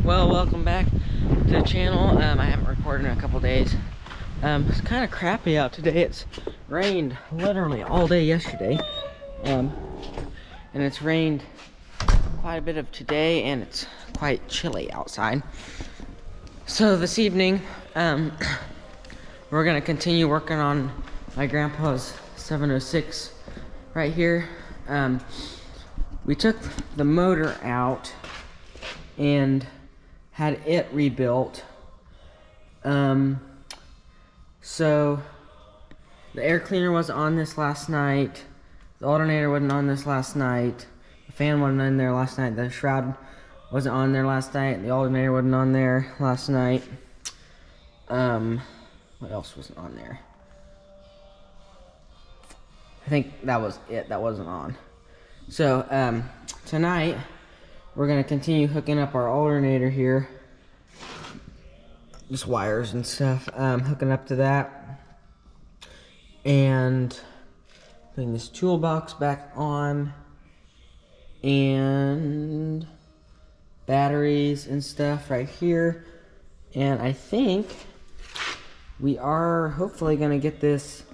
Well, welcome back to the channel. I haven't recorded in a couple days. It's kind of crappy out today. It's rained literally all day yesterday, and it's rained quite a bit of today, and it's quite chilly outside. So this evening, we're gonna continue working on my grandpa's 706 right here. We took the motor out and had it rebuilt. So the air cleaner wasn't on this last night, the alternator wasn't on this last night, the fan wasn't in there last night, the shroud wasn't on there last night, the alternator wasn't on there last night. What else wasn't on there? I think that was it, that wasn't on. So tonight we're gonna continue hooking up our alternator here, just wires and stuff, hooking up to that, and putting this toolbox back on, and batteries and stuff right here. And I think we are hopefully gonna get this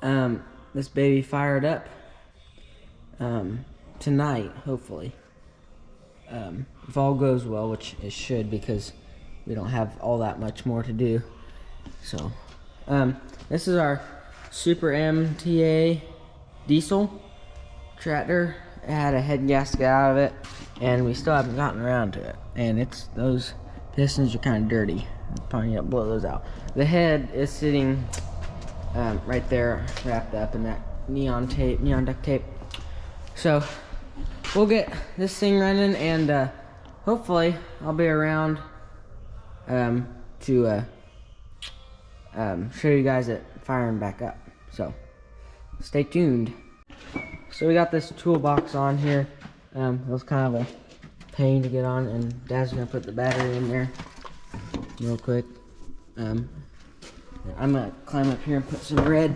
this baby fired up tonight, hopefully, if all goes well, which it should, because we don't have all that much more to do. So this is our Super MTA diesel tractor. It had a head gasket out of it, and we still haven't gotten around to it, and it's, those pistons are kind of dirty. Probably need to blow those out. The head is sitting right there, wrapped up in that neon duct tape. So we'll get this thing running, and hopefully I'll be around to show you guys it firing back up. So stay tuned. So we got this toolbox on here. It was kind of a pain to get on, and Dad's gonna put the battery in there real quick. I'm gonna climb up here and put some red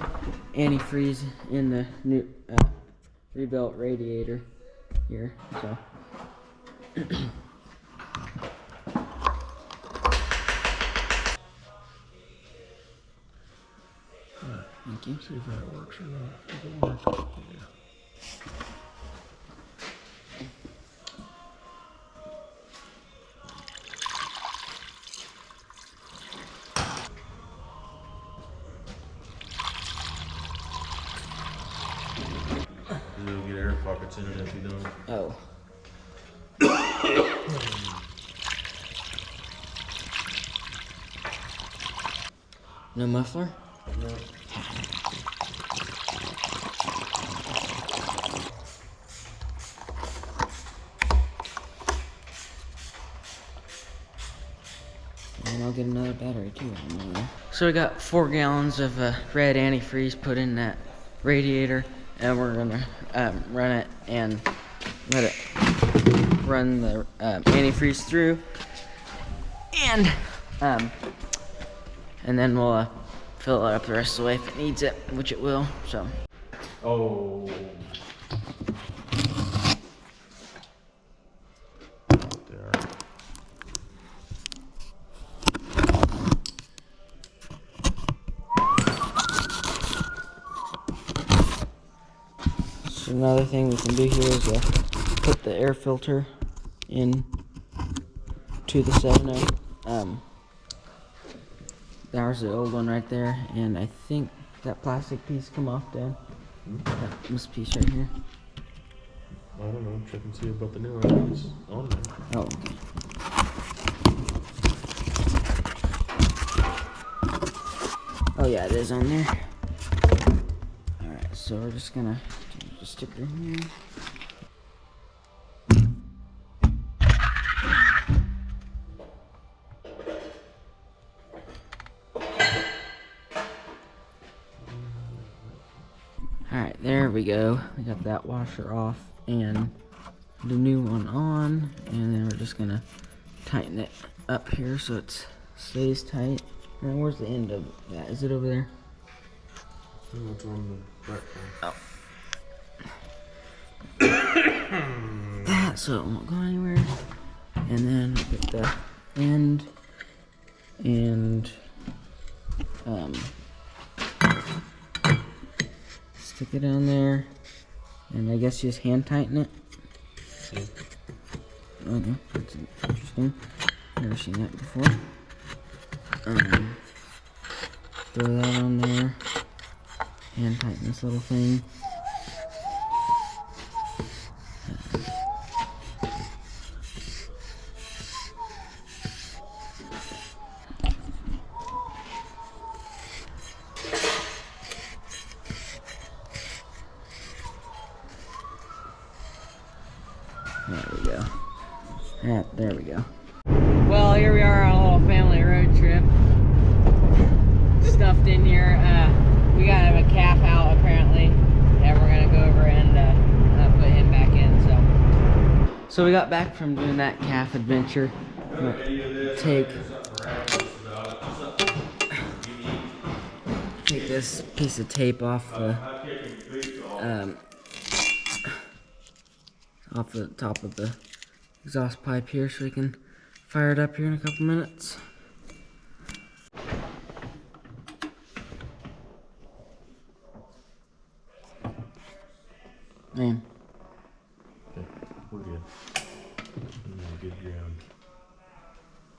antifreeze in the new rebuilt radiator here. So thank you. See if that works or not. If it works, yeah. It'll get air pockets in it if you don't. Oh. No muffler? No. And I'll get another battery too. So we got 4 gallons of red antifreeze put in that radiator, and we're gonna run it and let it run the antifreeze through, and then we'll fill it up the rest of the way if it needs it, which it will. So. Oh. There. So another thing we can do here is put the air filter in to the 7.0. There's the old one right there, and I think that plastic piece come off, Dad. This piece right here. I don't know. Check and see about the new one. It's on there. Oh, okay. Oh yeah, it is on there. Alright, so we're just gonna change the sticker here. Alright, there we go. We got that washer off and the new one on, and then we're just gonna tighten it up here so it stays tight. And where's the end of that? Is it over there? Oh, it's on the back one. Oh. That so it won't go anywhere. And then look at the end, and stick it on there, and I guess just hand tighten it. Yeah. Okay, that's interesting. Never seen that before. Throw that on there. Hand tighten this little thing. There we go. There we go. Well, here we are on a little family road trip. Stuffed in here. We got a calf out apparently, and we're gonna go over and put him back in. So we got back from doing that calf adventure. Take this piece of tape off the top of the exhaust pipe here, so we can fire it up here in a couple minutes. Man. Okay, we're good. Good ground.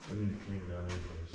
We need to clean it out anyways.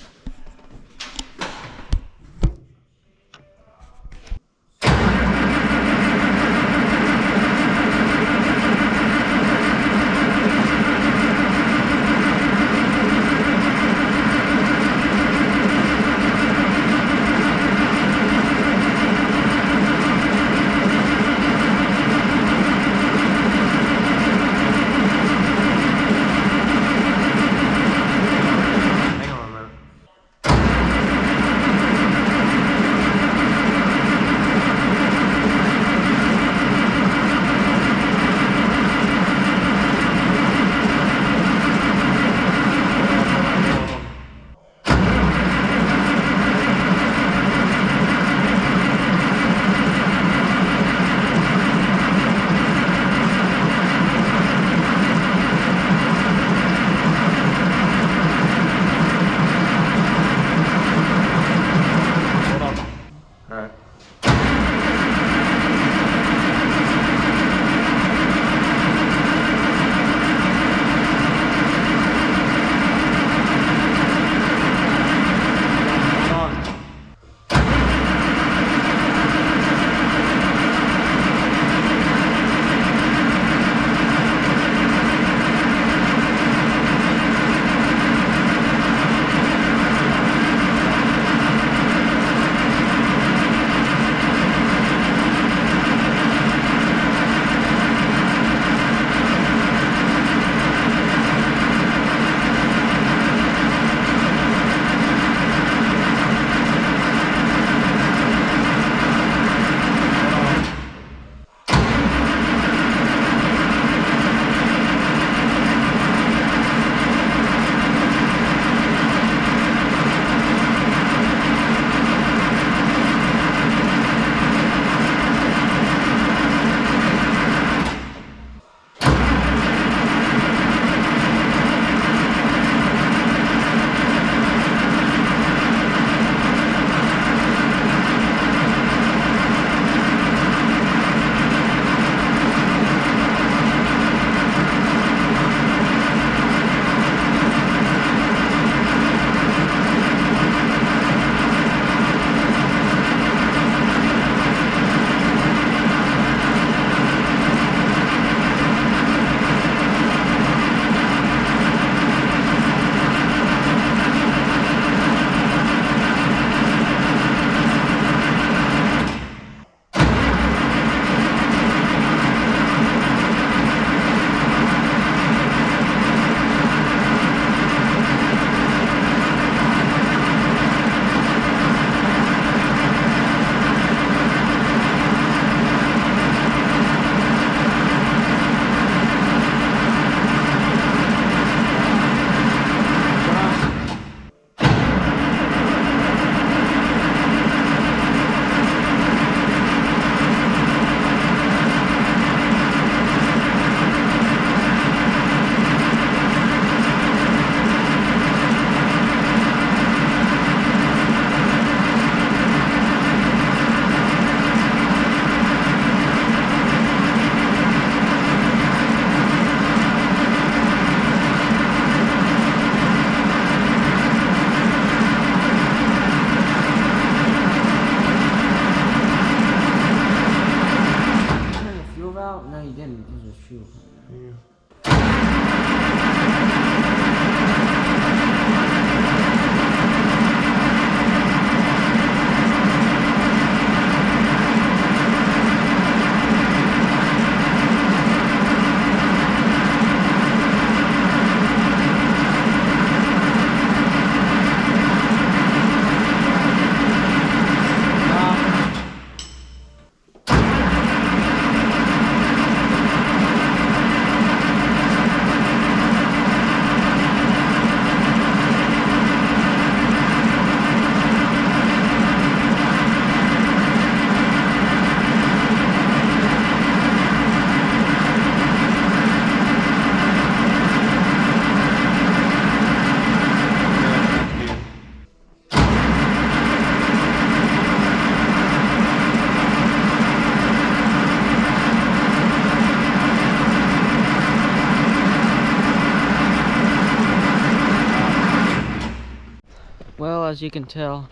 as you can tell,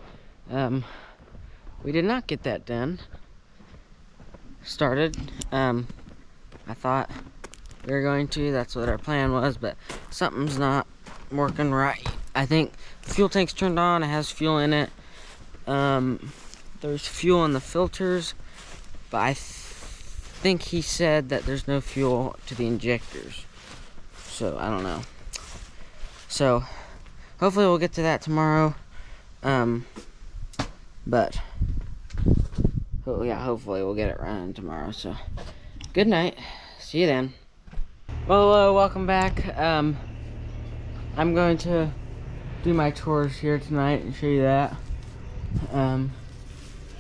we did not get that done. Started. I thought we were going to, that's what our plan was, but something's not working right. I think the fuel tank's turned on, it has fuel in it. There's fuel in the filters, but I think he said that there's no fuel to the injectors. So, I don't know. So, hopefully we'll get to that tomorrow. But, oh yeah, hopefully we'll get it running tomorrow. So, good night. See you then. Well, hello, welcome back. I'm going to do my chores here tonight and show you that.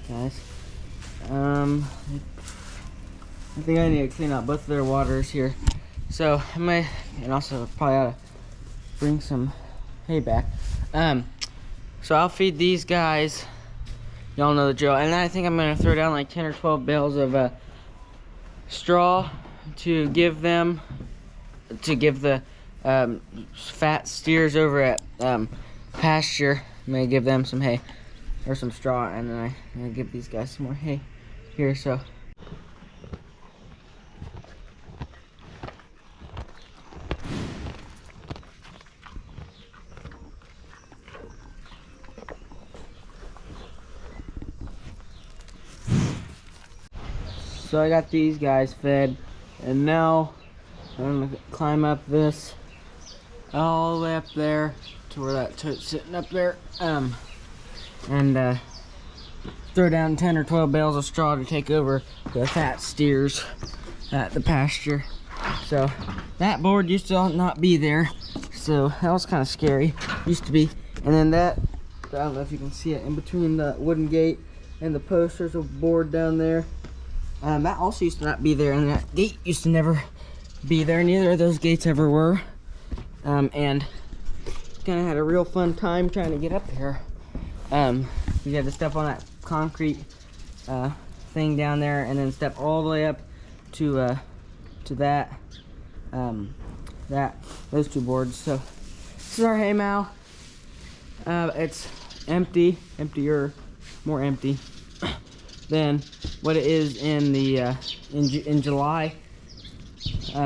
Guys. I think I need to clean out both of their waters here. So, and also probably ought to bring some hay back. So I'll feed these guys. Y'all know the drill. And then I think I'm gonna throw down like 10 or 12 bales of straw to give the fat steers over at pasture. I'm gonna give them some hay or some straw, and then I'm gonna give these guys some more hay here. So I got these guys fed, and now I'm gonna climb up this all the way up there to where that tote's sitting up there, and throw down 10 or 12 bales of straw to take over the fat steers at the pasture. So that board used to not be there, so that was kind of scary. Used to be. And then that, I don't know if you can see it, in between the wooden gate and the post, there's a board down there. That also used to not be there, and that gate used to never be there. Neither of those gates ever were. And kind of had a real fun time trying to get up here. We had to step on that concrete thing down there, and then step all the way up to that those two boards. So this is our hay mow. It's emptier, more empty than what it is in the in July.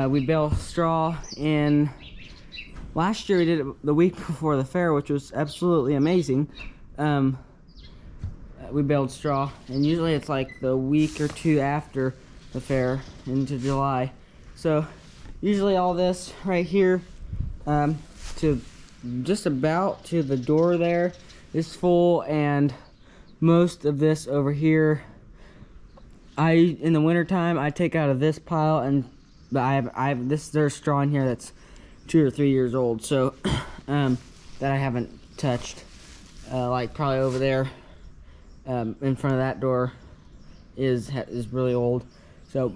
We baled straw in last year. We did it the week before the fair, which was absolutely amazing. We baled straw, and usually it's like the week or two after the fair into July. So usually all this right here to just about to the door there is full, and most of this over here, in the winter time, I take out of this pile, but there's straw in here that's 2 or 3 years old, so that I haven't touched. Like probably over there in front of that door is really old. So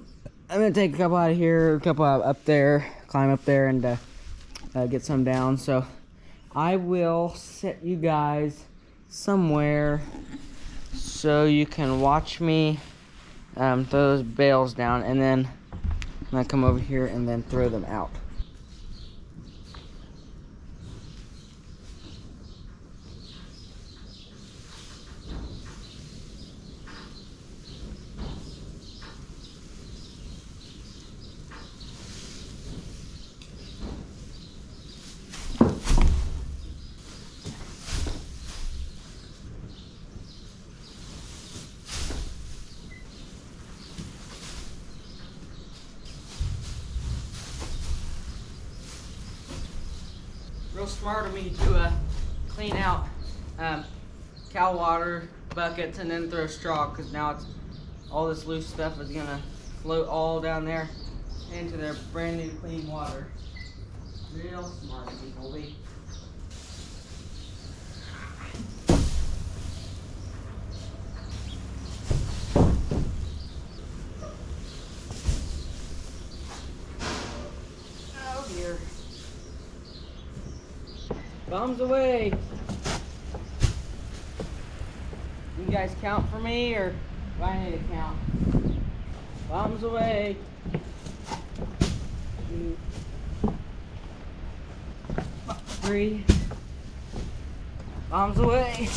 I'm gonna take a couple out of here, a couple out up there, climb up there, and get some down. So I will set you guys somewhere so you can watch me throw those bales down, and then I'm gonna come over here and then throw them out. Real smart of me to clean out cow water buckets and then throw straw, because now it's all this loose stuff is gonna float all down there into their brand new clean water. Real smart of me, Kolbe. Oh dear. Bombs away. You guys count for me, or do I need to count? Bombs away. 2, 3, Bombs away.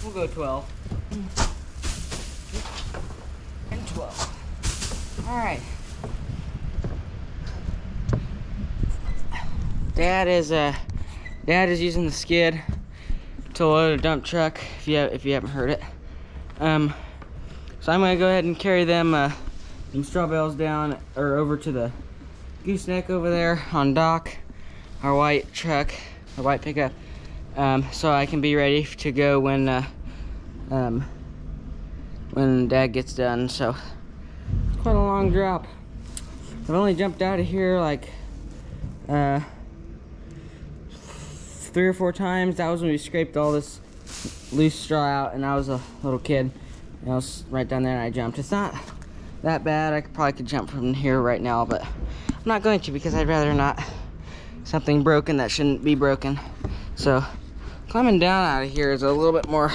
We'll go 12. And 12. Alright. Dad is using the skid to load a dump truck, if you haven't heard it. So I'm gonna go ahead and carry them straw bales down or over to the gooseneck over there on dock, our white truck, our white pickup, so I can be ready to go when Dad gets done. So it's quite a long drop. I've only jumped out of here like 3 or 4 times. That was when we scraped all this loose straw out, and I was a little kid. And I was right down there and I jumped. It's not that bad. I probably could jump from here right now, but I'm not going to because I'd rather not. Something broken that shouldn't be broken. So climbing down out of here is a little bit more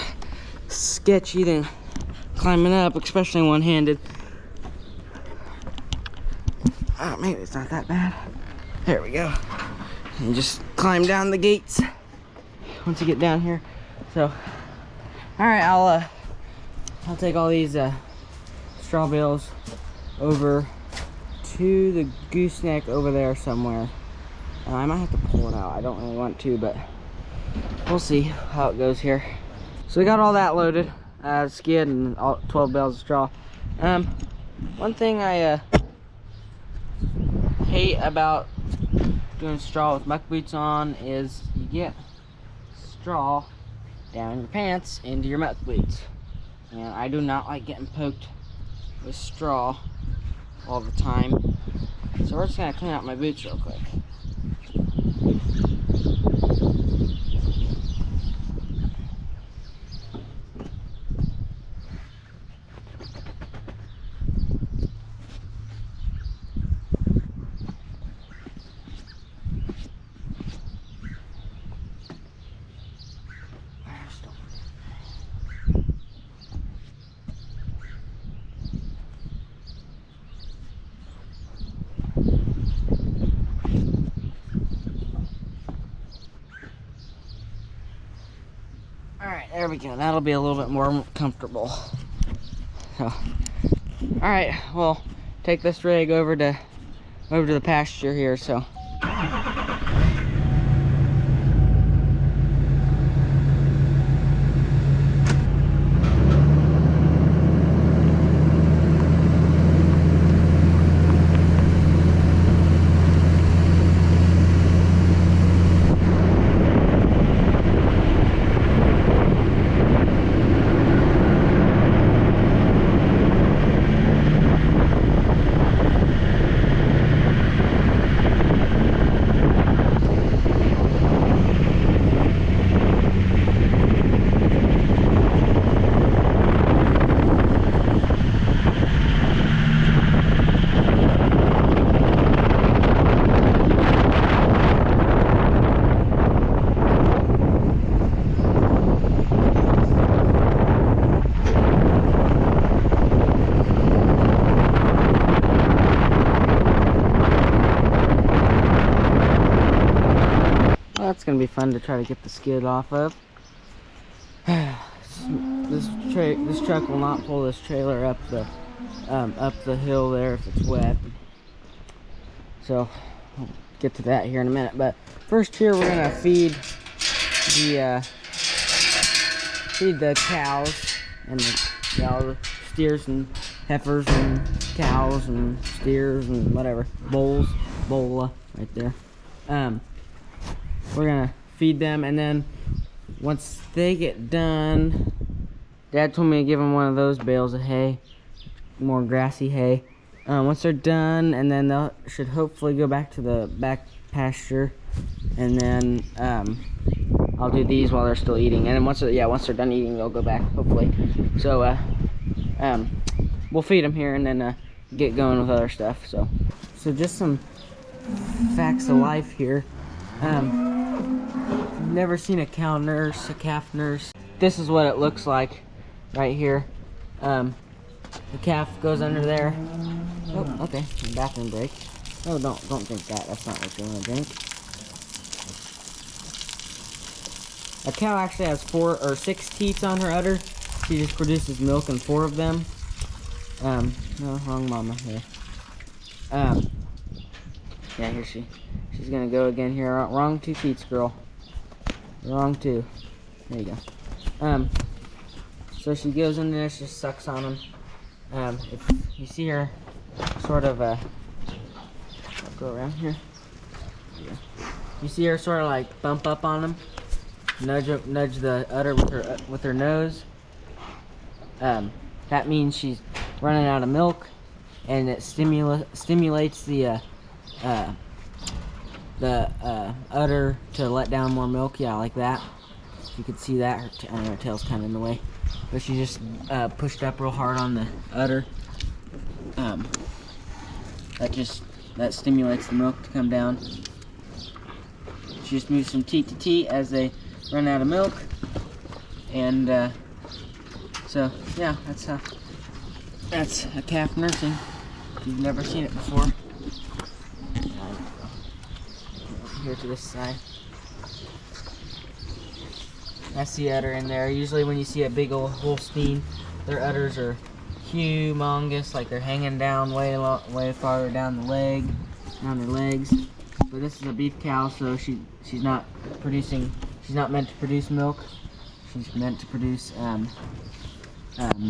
sketchy than climbing up, especially one-handed. Oh, maybe it's not that bad. There we go. And just climb down the gates once you get down here. So, all right, I'll take all these straw bales over to the gooseneck over there somewhere. I might have to pull it out. I don't really want to, but we'll see how it goes here. So we got all that loaded, skid and all 12 bales of straw. One thing I hate about doing straw with muck boots on is you get straw down your pants into your muck boots, and I do not like getting poked with straw all the time. So we're just gonna clean out my boots real quick. Alright, there we go. That'll be a little bit more comfortable. So, alright, we'll take this rig over to the pasture here, so. That's gonna be fun to try to get the skid off of. This truck will not pull this trailer up the hill there if it's wet. So I'll get to that here in a minute. But first here we're gonna feed the cows and the steers and heifers and cows and steers and whatever, bola right there. We're gonna feed them, and then once they get done, Dad told me to give them one of those bales of hay, more grassy hay. Once they're done, and then they should hopefully go back to the back pasture, and then I'll do these while they're still eating, and then once they're done eating, they'll go back hopefully. So we'll feed them here and then get going with other stuff. So just some facts of life here. Never seen a cow nurse, a calf nurse. This is what it looks like right here. The calf goes under there. Oh, okay, bathroom break. Oh, don't drink that. That's not what you want to drink. A cow actually has 4 or 6 teats on her udder. She just produces milk in 4 of them. No, wrong mama here. Yeah, here she's gonna go again here. Wrong 2 teats, girl. Wrong 2. There you go. So she goes in there, she sucks on them. If you see her sort of, I'll go around here. Yeah. You see her sort of like bump up on them, nudge the udder with her nose. That means she's running out of milk, and it stimulates the udder to let down more milk. Yeah, like that. You can see that. Her tail's kind of in the way, but she just pushed up real hard on the udder. That stimulates the milk to come down. She just moves from teat to teat as they run out of milk, and so yeah, that's a calf nursing. If you've never seen it before. Here to this side. That's the udder in there. Usually when you see a big old Holstein, their udders are humongous, like they're hanging down way farther down the leg, down their legs. But this is a beef cow, so she's not meant to produce milk. She's meant to produce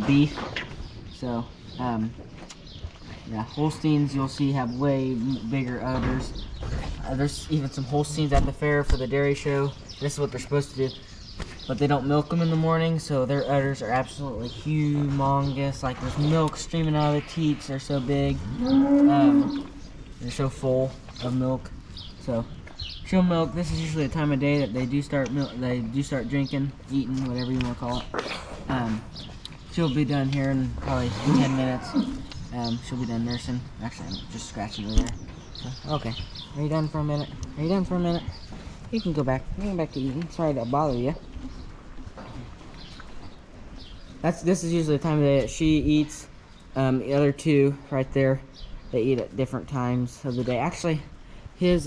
beef. So yeah, Holsteins you'll see have way bigger udders. There's even some Holsteins at the fair for the dairy show. This is what they're supposed to do. But they don't milk them in the morning, so their udders are absolutely humongous. Like there's milk streaming out of the teats. They're so big. They're so full of milk. So she'll milk. This is usually the time of day that they do start drinking, eating, whatever you want to call it. She'll be done here in probably 10 minutes. She'll be done nursing. Actually, I'm just scratching her there. So, okay. Are you done for a minute? Are you done for a minute? You can go back. You can go back to eating. Sorry to bother you. This is usually the time of day that she eats. The other 2 right there, they eat at different times of the day. Actually, his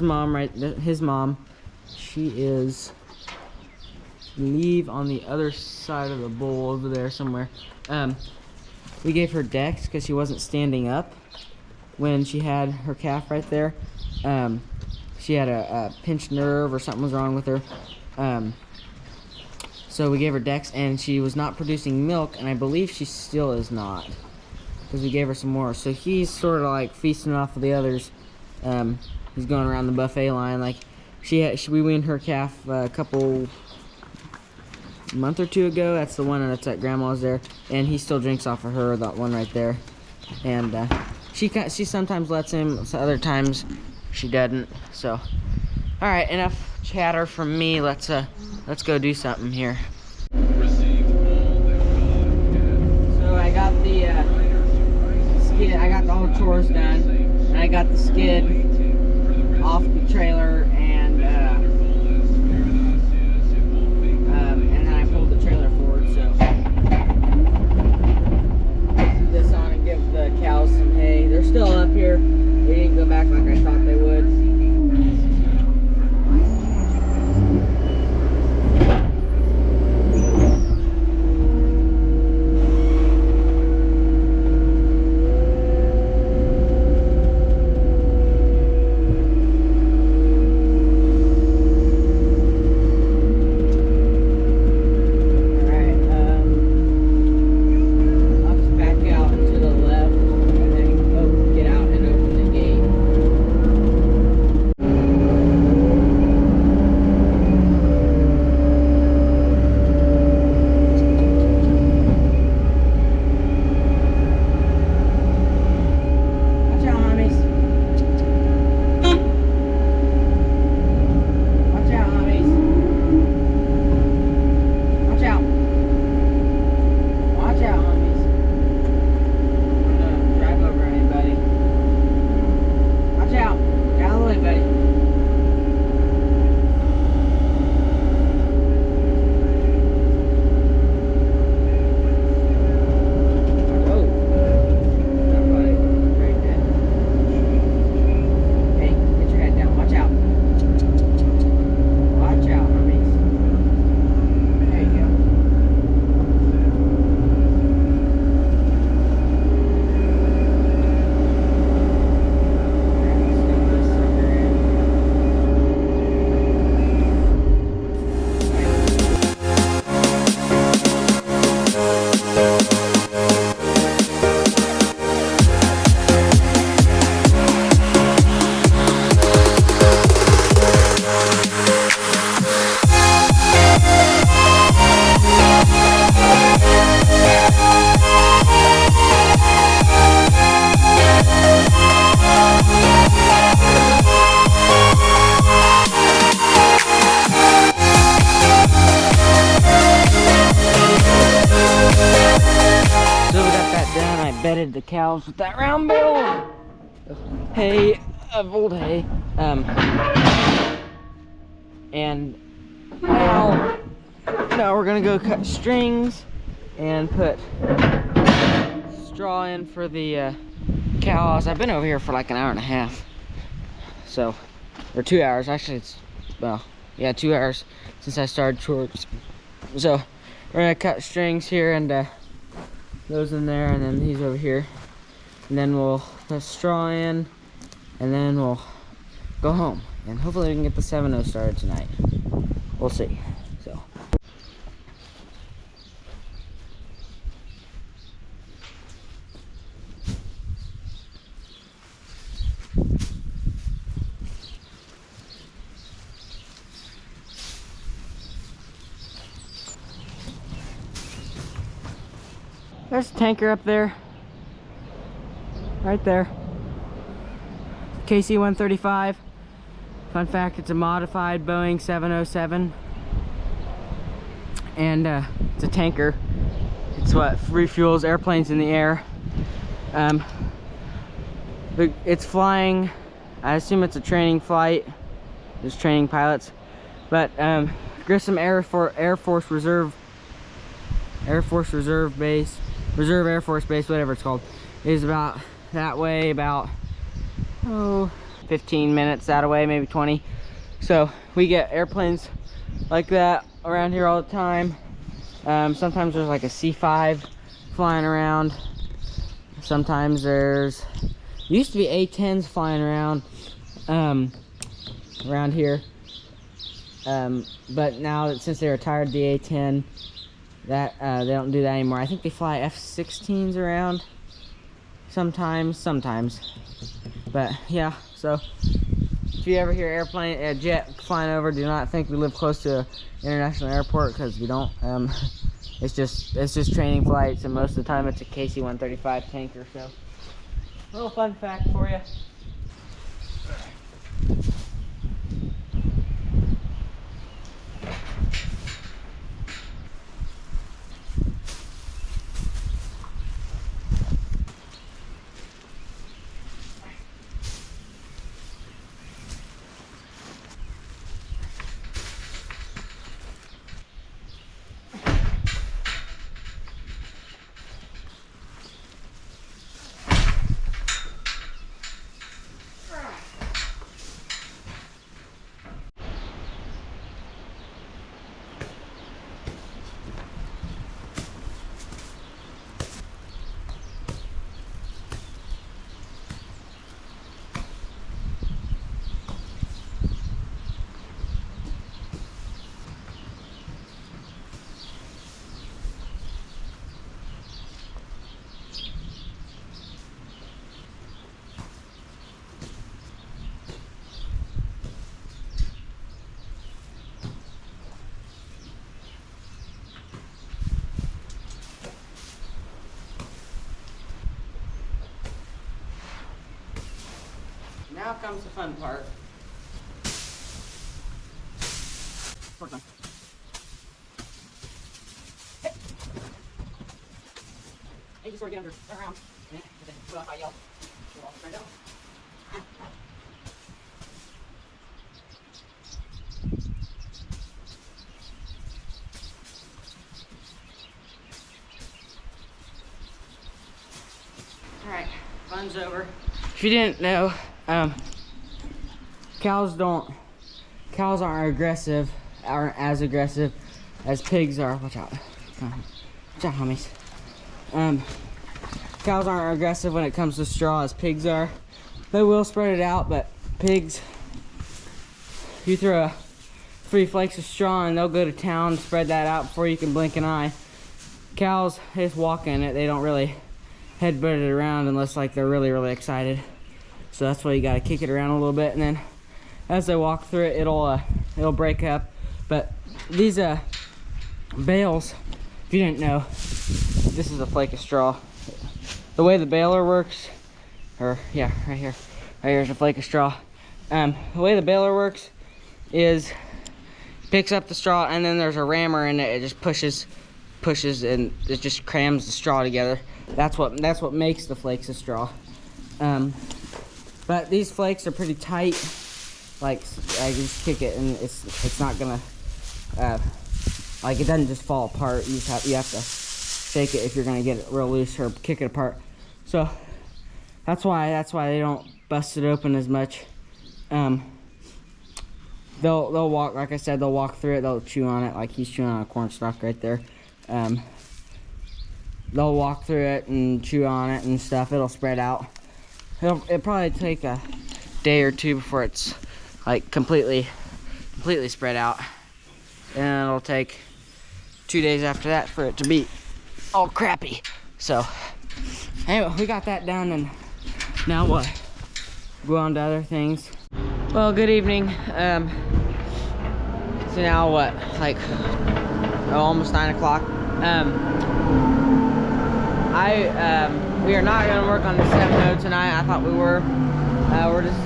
mom, she is on the other side of the bowl over there somewhere. We gave her Dex because she wasn't standing up when she had her calf right there. She had a pinched nerve or something was wrong with her. So we gave her Dex, and she was not producing milk, and I believe she still is not, because we gave her some more. So he's sort of like feasting off of the others. He's going around the buffet line. Like we weaned her calf a month or 2 ago. That's the one that's at Grandma's there, and he still drinks off of her, that one right there. And she sometimes lets him, so other times she doesn't. So, all right, enough chatter from me. Let's go do something here. So I got the skid. I got the whole chores done, and I got the skid off the trailer, and then I pulled the trailer forward. So put this on and give the cows some hay. They're still up here. They didn't go back like I thought they would. the cows with that round bale of hay, of old hay. And now we're gonna go cut strings and put straw in for the cows. I've been over here for like an hour and a half, so, or 2 hours actually. It's, well, yeah, 2 hours since I started chores. So we're gonna cut strings here, and those in there, and then these over here, and then we'll put straw in, and then we'll go home, and hopefully we can get the 7-0 started tonight. We'll see. So there's a tanker up there, right there. KC-135. Fun fact, it's a modified Boeing 707, and it's a tanker. It's what refuels airplanes in the air. It's flying, I assume it's a training flight, just training pilots, but Grissom Air Force Reserve Base, Reserve Air Force Base, whatever it's called, is about that way, about 15 minutes that away, maybe 20. So we get airplanes like that around here all the time. Sometimes there's like a C5 flying around. Sometimes there's used to be A10s flying around around here, but now since they retired the A10, that they don't do that anymore. I think they fly F-16s around sometimes, but yeah. So if you ever hear a jet flying over, do not think we live close to an international airport, because we don't. It's just training flights, and most of the time it's a KC-135 tanker. So a little fun fact for you. Now comes the fun part. Hey, just sort of get under, turn around, and then put off, I yell. Put off, right down. All right, fun's over. If you didn't know, cows aren't as aggressive as pigs are. Watch out. Watch out, homies. Cows aren't aggressive when it comes to straw as pigs are. They will spread it out, but pigs, you throw 3 flakes of straw and they'll go to town and spread that out before you can blink an eye. Cows, they just walk in it. They don't really headbutt it around unless like they're really excited. So that's why you gotta kick it around a little bit, and then as they walk through it, it'll break up. But these bales, if you didn't know, this is a flake of straw. The way the baler works, or yeah, right here's a flake of straw. The way the baler works is picks up the straw, and then there's a rammer in it. It just pushes and it just crams the straw together. that's what makes the flakes of straw. But these flakes are pretty tight. Like I just kick it and it's not gonna like it doesn't just fall apart. You have to shake it if you're gonna get it real loose or kick it apart. So that's why they don't bust it open as much. They'll walk, like I said, they'll walk through it. They'll chew on it like he's chewing on a corn stalk right there. They'll walk through it and chew on it and stuff. It'll spread out. It'll probably take a day or two before it's like completely spread out, and it'll take 2 days after that for it to be all crappy. So anyway, we got that done, and now what? Go on to other things. Well, good evening. So now what? Like almost 9 o'clock. We are not gonna work on the 7-0 tonight. I thought we were.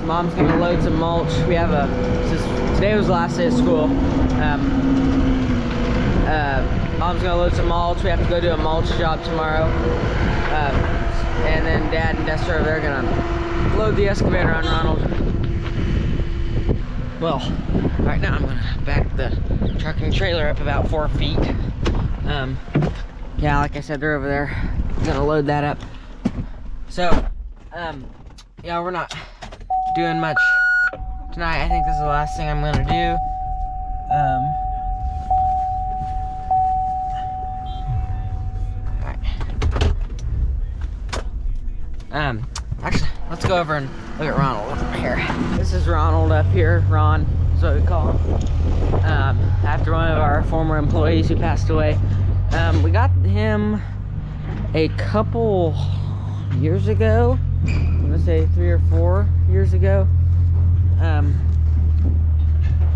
Mom's gonna load some mulch. We have today was the last day of school. Mom's gonna load some mulch. We have to go do a mulch job tomorrow. And then Dad and Dester, they're gonna load the excavator on Ronald. Well, right now I'm gonna back the truck and trailer up about 4 feet. Yeah, like I said, they're over there. I'm gonna load that up. So, yeah, we're not doing much tonight. I think this is the last thing I'm gonna do. Alright. Actually, let's go over and look at Ronald over here. This is Ronald up here. Ron is what we call him. After one of our former employees who passed away. We got him a couple years ago. I'm gonna say 3 or 4 years ago. He's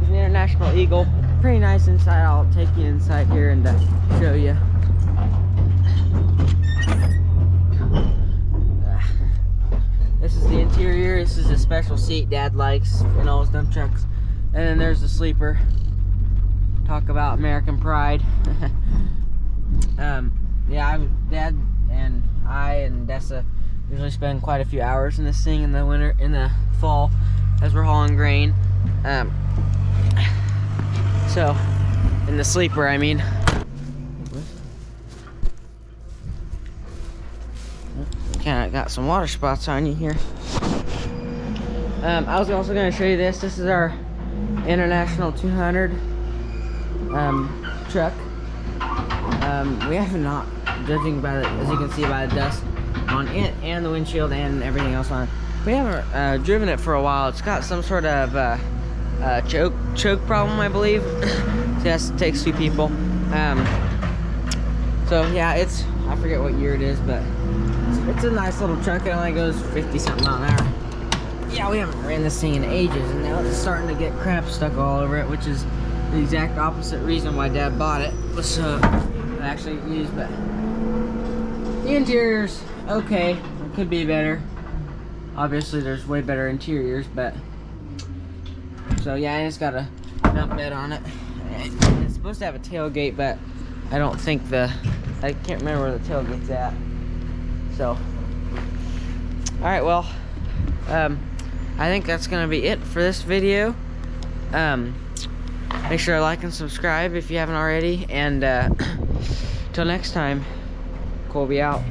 an international eagle. Pretty nice inside. I'll take you inside here and show you. This is the interior. This is a special seat Dad likes in all his dump trucks. And then there's the sleeper. Talk about American pride. Yeah, Dad and I and Dessa usually spend quite a few hours in this thing in the fall, as we're hauling grain. So, in the sleeper, I mean. Kind of got some water spots on you here. I was also going to show you this. This is our International 200 truck. We have not, judging by as you can see by the dust on it and the windshield and everything else on it, we haven't driven it for a while. It's got some sort of choke problem, I believe. So it has to take 2 people. So yeah, I forget what year it is, but it's a nice little truck. It only goes 50 something mile an hour. Yeah, we haven't ran this thing in ages, and now it's starting to get crap stuck all over it, which is the exact opposite reason why Dad bought it. Was actually used, but the interior's okay. It could be better. Obviously, there's way better interiors, but so yeah, and it's got a dump bed on it. It's supposed to have a tailgate, but I don't think I can't remember where the tailgate's at. So, all right, well, I think that's gonna be it for this video. Make sure to like and subscribe if you haven't already, and till next time, Kolbe out.